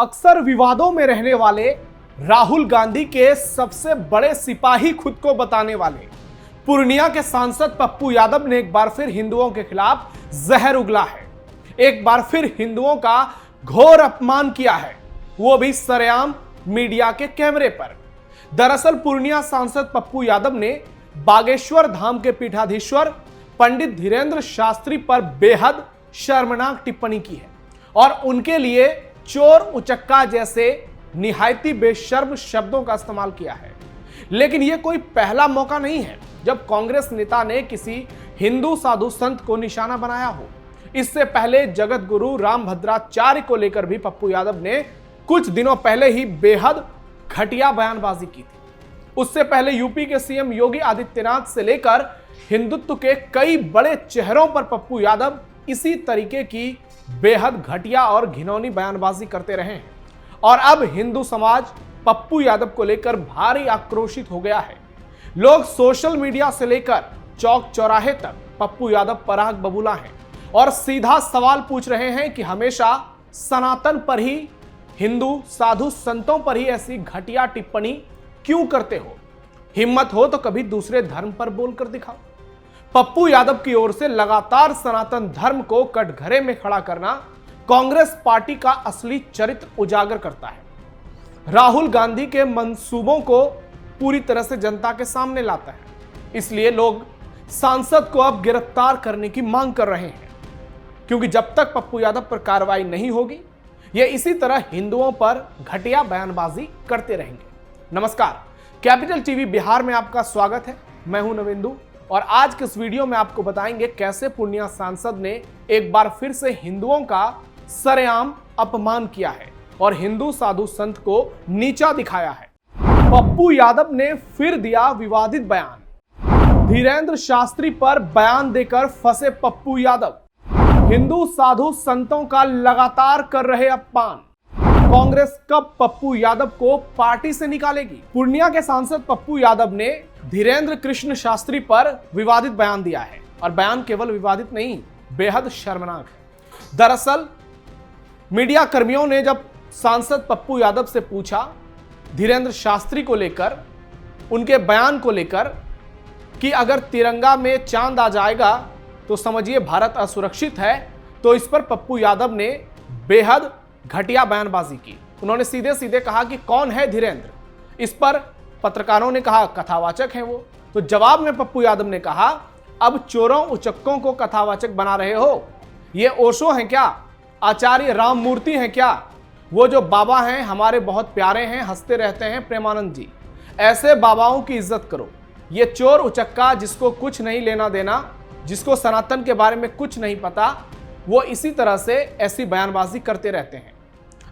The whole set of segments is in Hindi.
अक्सर विवादों में रहने वाले राहुल गांधी के सबसे बड़े सिपाही खुद को बताने वाले पूर्णिया के सांसद पप्पू यादव ने एक बार फिर हिंदुओं के खिलाफ जहर उगला है। एक बार फिर हिंदुओं का घोर अपमान किया है, वो भी सरेआम मीडिया के कैमरे पर। दरअसल पूर्णिया सांसद पप्पू यादव ने बागेश्वर धाम के पीठाधीश्वर पंडित धीरेंद्र शास्त्री पर बेहद शर्मनाक टिप्पणी की है और उनके लिए चोर उचक्का जैसे निहायती बेशर्म शब्दों का इस्तेमाल किया है। लेकिन यह कोई पहला मौका नहीं है जब कांग्रेस नेता ने किसी हिंदू साधु संत को निशाना बनाया हो। इससे पहले जगत गुरु रामभद्राचार्य को लेकर भी पप्पू यादव ने कुछ दिनों पहले ही बेहद घटिया बयानबाजी की थी। उससे पहले यूपी के सीएम योगी आदित्यनाथ से लेकर हिंदुत्व के कई बड़े चेहरों पर पप्पू यादव इसी तरीके की बेहद घटिया और घिनौनी बयानबाजी करते रहे हैं और अब हिंदू समाज पप्पू यादव को लेकर भारी आक्रोशित हो गया है। लोग सोशल मीडिया से लेकर चौक चौराहे तक पप्पू यादव पर आग बबूला हैं और सीधा सवाल पूछ रहे हैं कि हमेशा सनातन पर ही, हिंदू साधु संतों पर ही ऐसी घटिया टिप्पणी क्यों करते हो? हिम्मत हो तो कभी दूसरे धर्म पर बोलकर दिखाओ। पप्पू यादव की ओर से लगातार सनातन धर्म को कटघरे में खड़ा करना कांग्रेस पार्टी का असली चरित्र उजागर करता है। राहुल गांधी के मंसूबों को पूरी तरह से जनता के सामने लाता है। इसलिए लोग सांसद को अब गिरफ्तार करने की मांग कर रहे हैं, क्योंकि जब तक पप्पू यादव पर कार्रवाई नहीं होगी ये इसी तरह हिंदुओं पर घटिया बयानबाजी करते रहेंगे। नमस्कार, कैपिटल टीवी बिहार में आपका स्वागत है। मैं हूं नवेंदु और आज के इस वीडियो में आपको बताएंगे कैसे पूर्णिया सांसद ने एक बार फिर से हिंदुओं का सरेआम अपमान किया है और हिंदू साधु संत को नीचा दिखाया है। पप्पू यादव ने फिर दिया विवादित बयान। धीरेंद्र शास्त्री पर बयान देकर फंसे पप्पू यादव। हिंदू साधु संतों का लगातार कर रहे अपमान। कांग्रेस कब पप्पू यादव को पार्टी से निकालेगी? पूर्णिया के सांसद पप्पू यादव ने धीरेंद्र कृष्ण शास्त्री पर विवादित बयान दिया है और बयान केवल विवादित नहीं, बेहद शर्मनाक है। दरअसल मीडिया कर्मियों ने जब सांसद पप्पू यादव से पूछा धीरेंद्र शास्त्री को लेकर, उनके बयान को लेकर कि अगर तिरंगा में चांद आ जाएगा तो समझिए भारत असुरक्षित है, तो इस पर पप्पू यादव ने बेहद घटिया बयानबाजी की। उन्होंने सीधे सीधे कहा कि कौन है धीरेंद्र। इस पर पत्रकारों ने कहा कथावाचक हैं वो। तो जवाब में पप्पू यादव ने कहा, अब चोरों उचक्कों को कथावाचक बना रहे हो? ये ओशो हैं क्या? आचार्य राममूर्ति हैं क्या? वो जो बाबा हैं हमारे बहुत प्यारे हैं, हंसते रहते हैं, प्रेमानंद जी। ऐसे बाबाओं की इज्जत करो। ये चोर उचक्का जिसको कुछ नहीं लेना देना, जिसको सनातन के बारे में कुछ नहीं पता, वो इसी तरह से ऐसी बयानबाजी करते रहते हैं।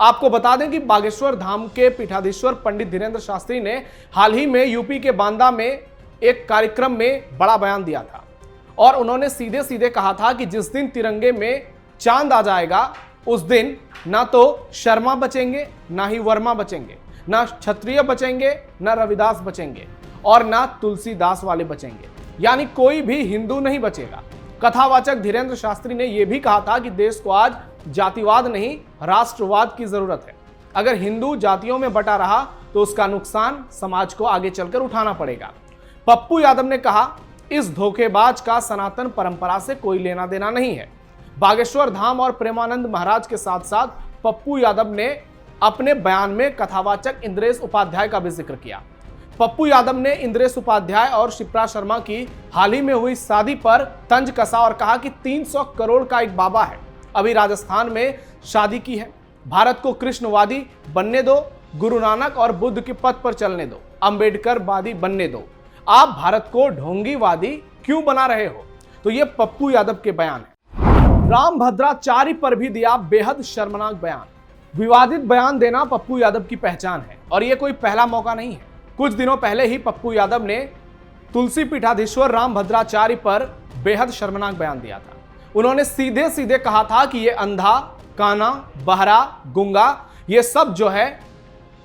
आपको बता दें कि बागेश्वर धाम के पीठाधीश्वर पंडित धीरेंद्र शास्त्री ने हाल ही में यूपी के बांदा में एक कार्यक्रम में बड़ा बयान दिया था और उन्होंने सीधे सीधे कहा था कि जिस दिन तिरंगे में चांद आ जाएगा उस दिन ना तो शर्मा बचेंगे, ना ही वर्मा बचेंगे, ना क्षत्रिय बचेंगे, ना रविदास बचेंगे और ना तुलसीदास वाले बचेंगे, यानी कोई भी हिंदू नहीं बचेगा। कथावाचक धीरेंद्र शास्त्री ने यह भी कहा था कि देश को आज जातिवाद नहीं राष्ट्रवाद की जरूरत है। अगर हिंदू जातियों में बटा रहा तो उसका नुकसान समाज को आगे चलकर उठाना पड़ेगा। पप्पू यादव ने कहा, इस धोखेबाज का सनातन परंपरा से कोई लेना देना नहीं है। बागेश्वर धाम और प्रेमानंद महाराज के साथ साथ पप्पू यादव ने अपने बयान में कथावाचक इंद्रेश उपाध्याय का भी जिक्र किया। पप्पू यादव ने इंद्रेश उपाध्याय और शिप्रा शर्मा की हाल ही में हुई शादी पर तंज कसा और कहा कि 300 करोड़ का एक बाबा है, अभी राजस्थान में शादी की है। भारत को कृष्णवादी बनने दो, गुरु नानक और बुद्ध के पथ पर चलने दो, अंबेडकर वादी बनने दो। आप भारत को ढोंगीवादी क्यों बना रहे हो? तो ये पप्पू यादव के बयान है। रामभद्राचार्य पर भी दिया बेहद शर्मनाक बयान। विवादित बयान देना पप्पू यादव की पहचान है और ये कोई पहला मौका नहीं है। कुछ दिनों पहले ही पप्पू यादव ने तुलसी पीठाधीश्वर रामभद्राचार्य पर बेहद शर्मनाक बयान दिया था। उन्होंने सीधे सीधे कहा था कि ये अंधा, काना, बहरा, गूंगा, ये सब जो है,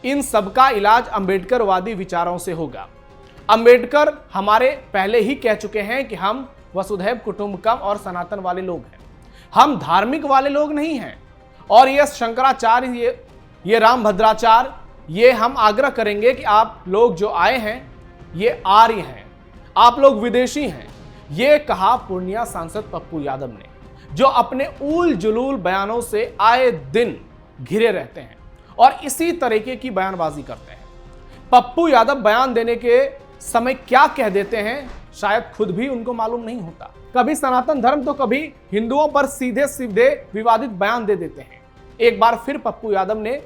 इन सब का इलाज अंबेडकरवादी विचारों से होगा। अंबेडकर हमारे पहले ही कह चुके हैं कि हम वसुधैव कुटुंबकम और सनातन वाले लोग हैं, हम धार्मिक वाले लोग नहीं हैं। और ये शंकराचार्य, ये ये रामभद्राचार्य, ये हम आग्रह करेंगे कि आप लोग जो आए हैं ये आर्य हैं, आप लोग विदेशी हैं, ये कहा पूर्णिया सांसद पप्पू यादव ने, जो अपने ऊल जुलूल बयानों से आए दिन घिरे रहते हैं और इसी तरीके की बयानबाजी करते हैं। पप्पू यादव बयान देने के समय क्या कह देते हैं शायद खुद भी उनको मालूम नहीं होता। कभी सनातन धर्म तो कभी हिंदुओं पर सीधे सीधे विवादित बयान दे देते हैं। एक बार फिर पप्पू यादव ने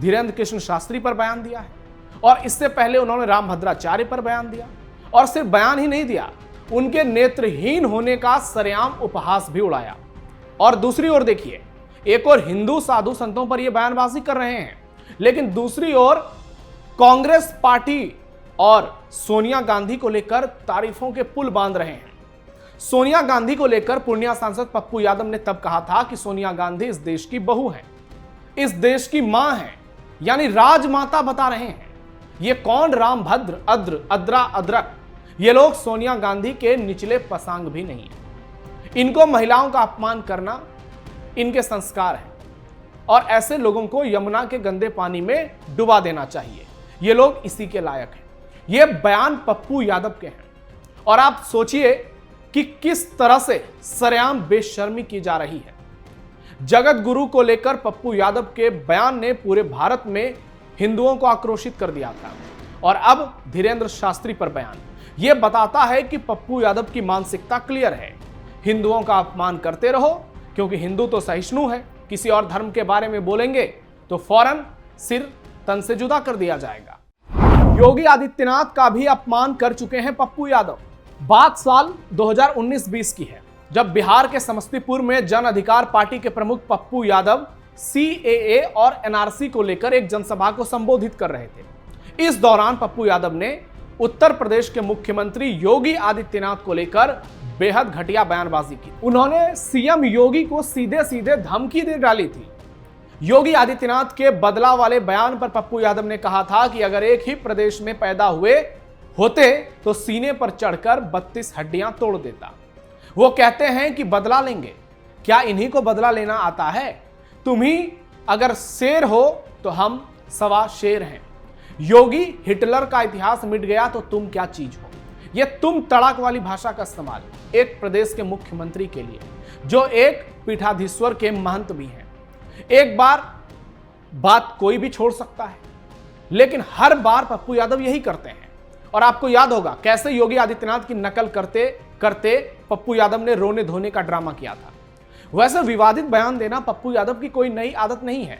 धीरेन्द्र कृष्ण शास्त्री पर बयान दिया है और इससे पहले उन्होंने रामभद्राचार्य पर बयान दिया और सिर्फ बयान ही नहीं दिया, उनके नेत्रहीन होने का सरेआम उपहास भी उड़ाया। और दूसरी ओर देखिए, एक और हिंदू साधु संतों पर यह बयानबाजी कर रहे हैं, लेकिन दूसरी ओर कांग्रेस पार्टी और सोनिया गांधी को लेकर तारीफों के पुल बांध रहे हैं। सोनिया गांधी को लेकर पूर्णिया सांसद पप्पू यादव ने तब कहा था कि सोनिया गांधी इस देश की बहू है, इस देश की मां है, यानी राजमाता बता रहे हैं। ये कौन रामभद्र, अद्र, अद्रा, अदरक, ये लोग सोनिया गांधी के निचले पसांग भी नहीं है। इनको महिलाओं का अपमान करना इनके संस्कार है और ऐसे लोगों को यमुना के गंदे पानी में डुबा देना चाहिए। ये लोग इसी के लायक हैं। ये बयान पप्पू यादव के हैं और आप सोचिए कि किस तरह से सरेआम बेशर्मी की जा रही है। जगत गुरु को लेकर पप्पू यादव के बयान ने पूरे भारत में हिंदुओं को आक्रोशित कर दिया था और अब धीरेन्द्र शास्त्री पर बयान यह बताता है कि पप्पू यादव की मानसिकता क्लियर है। हिंदुओं का अपमान करते रहो, क्योंकि हिंदू तो सहिष्णु है, किसी और धर्म के बारे में बोलेंगे तो फौरन सिर तन से जुदा कर दिया जाएगा। योगी आदित्यनाथ का भी अपमान कर चुके हैं पप्पू यादव। बात साल 2019-20 की है, जब बिहार के समस्तीपुर में जन अधिकार पार्टी के प्रमुख पप्पू यादव CAA और NRC को लेकर एक जनसभा को संबोधित कर रहे थे। इस दौरान पप्पू यादव ने उत्तर प्रदेश के मुख्यमंत्री योगी आदित्यनाथ को लेकर बेहद घटिया बयानबाजी की। उन्होंने CM योगी को सीधे सीधे धमकी दे डाली थी। योगी आदित्यनाथ के बदला वाले बयान पर पप्पू यादव ने कहा था कि अगर एक ही प्रदेश में पैदा हुए होते तो सीने पर चढ़कर 32 हड्डियां तोड़ देता। वो कहते हैं कि बदला लेंगे, क्या इन्हीं को बदला लेना आता है? तुम ही अगर शेर हो तो हम सवा शेर हैं। योगी, हिटलर का इतिहास मिट गया तो तुम क्या चीज हो? यह तुम तड़ाक वाली भाषा का इस्तेमाल एक प्रदेश के मुख्यमंत्री के लिए, जो एक पीठाधीश्वर के महंत भी हैं। एक बार बात कोई भी छोड़ सकता है, लेकिन हर बार पप्पू यादव यही करते हैं। और आपको याद होगा कैसे योगी आदित्यनाथ की नकल करते करते पप्पू यादव ने रोने धोने का ड्रामा किया था। वैसे विवादित बयान देना पप्पू यादव की कोई नई आदत नहीं है।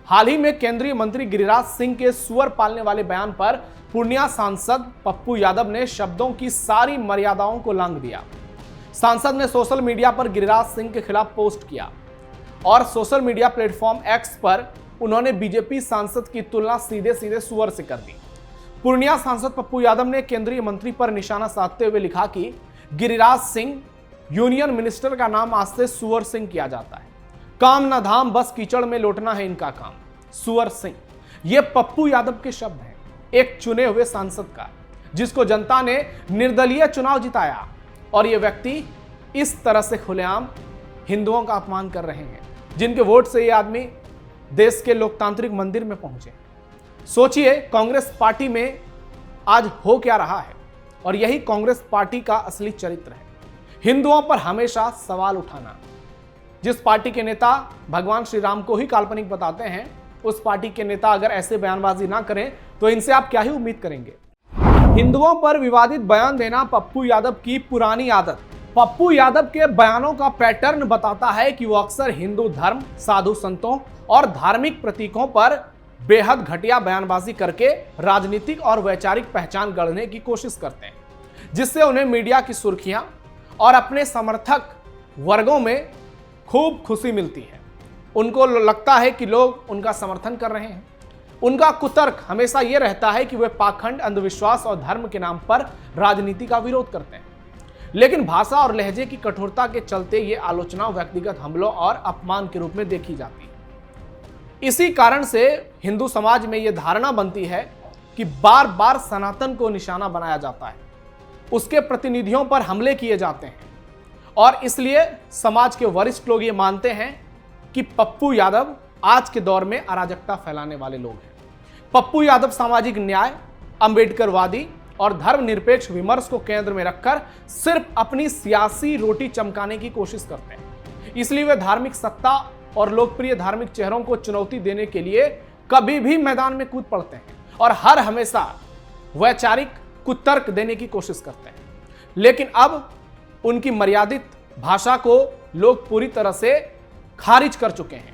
हाल ही में केंद्रीय मंत्री गिरिराज सिंह के सुअर पालने वाले बयान पर पूर्णिया सांसद पप्पू यादव ने शब्दों की सारी मर्यादाओं को लांघ दिया। सांसद ने सोशल मीडिया पर गिरिराज सिंह के खिलाफ पोस्ट किया और सोशल मीडिया प्लेटफॉर्म X पर उन्होंने बीजेपी सांसद की तुलना सीधे सीधे सुअर से कर दी। पूर्णिया सांसद पप्पू यादव ने केंद्रीय मंत्री पर निशाना साधते हुए लिखा कि गिरिराज सिंह यूनियन मिनिस्टर का नाम आज से सुअर सिंह किया जाता है। काम ना धाम, बस कीचड़ में लौटना है इनका काम। सुअर सिंह, ये पप्पू यादव के शब्द हैं, एक चुने हुए सांसद का, जिसको जनता ने निर्दलीय चुनाव जिताया। और ये व्यक्ति इस तरह से खुलेआम हिंदुओं का अपमान कर रहे हैं, जिनके वोट से ये आदमी देश के लोकतांत्रिक मंदिर में पहुंचे। सोचिए कांग्रेस पार्टी में आज हो क्या रहा है, और यही कांग्रेस पार्टी का असली चरित्र है, हिंदुओं पर हमेशा सवाल उठाना। जिस पार्टी के नेता भगवान श्री राम को ही काल्पनिक बताते हैं, उस पार्टी के नेता अगर ऐसे बयानबाजी ना करें तो इनसे आप क्या ही उम्मीद करेंगे। हिंदुओं पर विवादित बयान देना पप्पू यादव की पुरानी आदत। पप्पू यादव के बयानों का पैटर्न बताता है कि वो अक्सर हिंदू धर्म, साधु संतों और धार्मिक प्रतीकों पर बेहद घटिया बयानबाजी करके राजनीतिक और वैचारिक पहचान गढ़ने की कोशिश करते हैं, जिससे उन्हें मीडिया की सुर्खियां और अपने समर्थक वर्गों में खूब खुशी मिलती है। उनको लगता है कि लोग उनका समर्थन कर रहे हैं। उनका कुतर्क हमेशा यह रहता है कि वे पाखंड, अंधविश्वास और धर्म के नाम पर राजनीति का विरोध करते हैं। लेकिन भाषा और लहजे की कठोरता के चलते ये आलोचना व्यक्तिगत हमलों और अपमान के रूप में देखी जाती है। इसी कारण से हिंदू समाज में यह धारणा बनती है कि बार बार सनातन को निशाना बनाया जाता है, उसके प्रतिनिधियों पर हमले किए जाते हैं, और इसलिए समाज के वरिष्ठ लोग ये मानते हैं कि पप्पू यादव आज के दौर में अराजकता फैलाने वाले लोग हैं। पप्पू यादव सामाजिक न्याय, अंबेडकरवादी और धर्मनिरपेक्ष विमर्श को केंद्र में रखकर सिर्फ अपनी सियासी रोटी चमकाने की कोशिश करते हैं। इसलिए वे धार्मिक सत्ता और लोकप्रिय धार्मिक चेहरों को चुनौती देने के लिए कभी भी मैदान में कूद पड़ते हैं और हर हमेशा वैचारिक कुतर्क देने की कोशिश करते हैं। लेकिन अब उनकी मर्यादित भाषा को लोग पूरी तरह से खारिज कर चुके हैं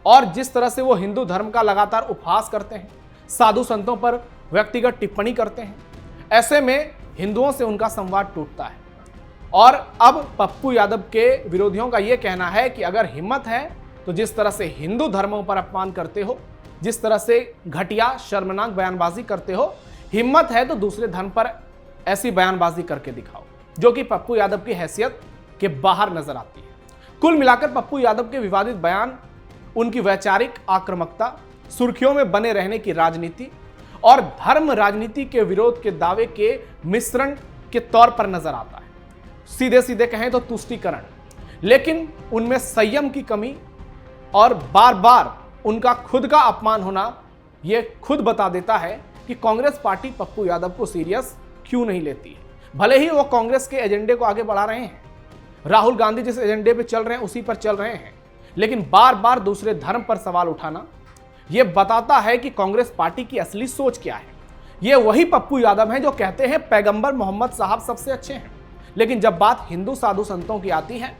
और जिस तरह से वो हिंदू धर्म का लगातार उपहास करते हैं, साधु संतों पर व्यक्तिगत टिप्पणी करते हैं, ऐसे में हिंदुओं से उनका संवाद टूटता है। और अब पप्पू यादव के विरोधियों का यह कहना है कि अगर हिम्मत है तो जिस तरह से हिंदू धर्मों पर अपमान करते हो, जिस तरह से घटिया शर्मनाक बयानबाजी करते हो, हिम्मत है तो दूसरे धर्म पर ऐसी बयानबाजी करके दिखाओ, जो कि पप्पू यादव की हैसियत के बाहर नजर आती है। कुल मिलाकर पप्पू यादव के विवादित बयान उनकी वैचारिक आक्रामकता, सुर्खियों में बने रहने की राजनीति और धर्म राजनीति के विरोध के दावे के मिश्रण के तौर पर नजर आता है। सीधे सीधे कहें तो तुष्टीकरण, लेकिन उनमें संयम की कमी और बार बार उनका खुद का अपमान होना यह खुद बता देता है कि कांग्रेस पार्टी पप्पू यादव को सीरियस क्यों नहीं लेती है। भले ही वो कांग्रेस के एजेंडे को आगे बढ़ा रहे हैं, राहुल गांधी जिस एजेंडे पे चल रहे हैं उसी पर चल रहे हैं, लेकिन बार बार दूसरे धर्म पर सवाल उठाना यह बताता है कि कांग्रेस पार्टी की असली सोच क्या है। ये वही पप्पू यादव हैं जो कहते हैं पैगंबर मोहम्मद साहब सबसे अच्छे हैं, लेकिन जब बात हिंदू साधु संतों की आती है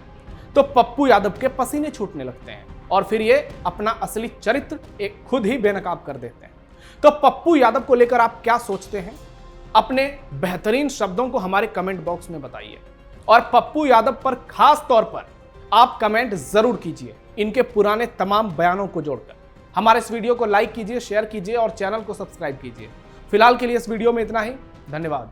तो पप्पू यादव के पसीने छूटने लगते हैं और फिर ये अपना असली चरित्र एक खुद ही बेनकाब कर देते हैं। तो पप्पू यादव को लेकर आप क्या सोचते हैं? अपने बेहतरीन शब्दों को हमारे कमेंट बॉक्स में बताइए और पप्पू यादव पर खास तौर पर आप कमेंट जरूर कीजिए इनके पुराने तमाम बयानों को जोड़कर। हमारे इस वीडियो को लाइक कीजिए, शेयर कीजिए और चैनल को सब्सक्राइब कीजिए। फिलहाल के लिए इस वीडियो में इतना ही। धन्यवाद।